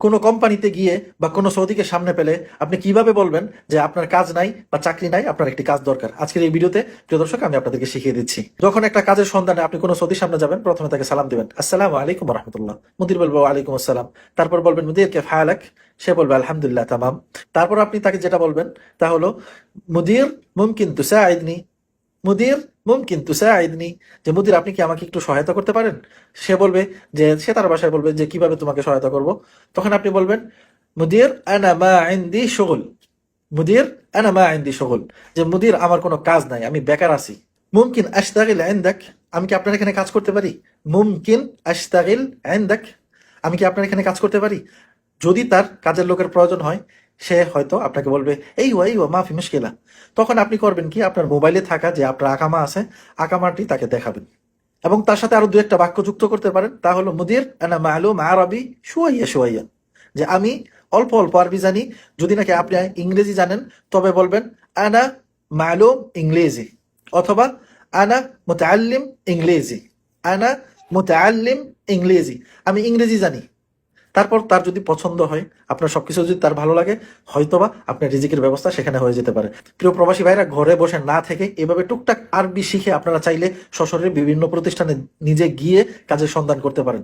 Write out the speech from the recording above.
কোনো কোম্পানিতে গিয়ে বা কোনো সৌদিকে সামনে পেলে আপনি কিভাবে বলবেন যে আপনার কাজ নাই বা চাকরি নাই, আপনার একটি কাজ দরকার? আজকের এই ভিডিওতে প্রিয় দর্শক আমি আপনাদেরকে শিখিয়ে দিচ্ছি। যখন একটা কাজের সন্ধানে আপনি কোনো সৌদির সামনে যাবেন, প্রথমে তাকে সালাম দিবেন, আসসালামু আলাইকুম রহমতুল্লাহ। মুদির বলবো ওয়ালাইকুম আসসালাম। তারপর বলবেন মুদির কে ফায়ালাক, সে বলবে আলহামদুলিল্লাহ তামাম। তারপর আপনি তাকে যেটা বলবেন তা হলো মুদির মুমকিন তুসাইদনি, মুদির মুমকিন তুসাইদনি, যে মুদির আপনি কি আমাকে একটু সহায়তা করতে পারেন? সে বলবে যে, সে তার ভাষায় বলবে যে কিভাবে তোমাকে সহায়তা করব। তখন আপনি বলবেন মুদির আনা মা ইনদি শুগল, মুদির আনা মা ইনদি শুগল, যে মুদির আমার কোনো কাজ নাই, আমি বেকার আছি। মুমকিন আশতাগিল ইনদাক, আমি কি আপনার এখানে কাজ করতে পারি? মুমকিন আশতাগিল ইনদাক, আমি কি আপনার এখানে কাজ করতে পারি? যদি তার কাজের লোকের প্রয়োজন হয়, সে হয়তো আপনাকে বলবে এই ও মাফি মুশকিলা। তখন আপনি করবেন কি, আপনার মোবাইলে থাকা যে আপনার আকামা আছে, আকামাটি তাকে দেখাবেন এবং তার সাথে আরো দু একটা বাক্য যুক্ত করতে পারেন। তা হলো মুদির আনা মালুম আরবি শুয়াইয়া শুয়াইয়া, যে আমি অল্প অল্প আরবি জানি। যদি নাকি আপনি ইংরেজি জানেন তবে বলবেন আনা মালুম ইংরেজি, অথবা আনা মুতাআল্লিম ইংরেজি, আনা মুতাআল্লিম ইংরেজি, আমি ইংরেজি জানি। তারপর তার যদি পছন্দ হয়, আপনার সবকিছু যদি তার ভালো লাগে, হয়তোবা আপনার রিজিকের ব্যবস্থা সেখানে হয়ে যেতে পারে। প্রিয় প্রবাসী ভাইরা, ঘরে বসে না থেকে এভাবে টুকটাক আরবি শিখে আপনারা চাইলে সশরীরে বিভিন্ন প্রতিষ্ঠানে নিজে গিয়ে কাজের সন্ধান করতে পারেন।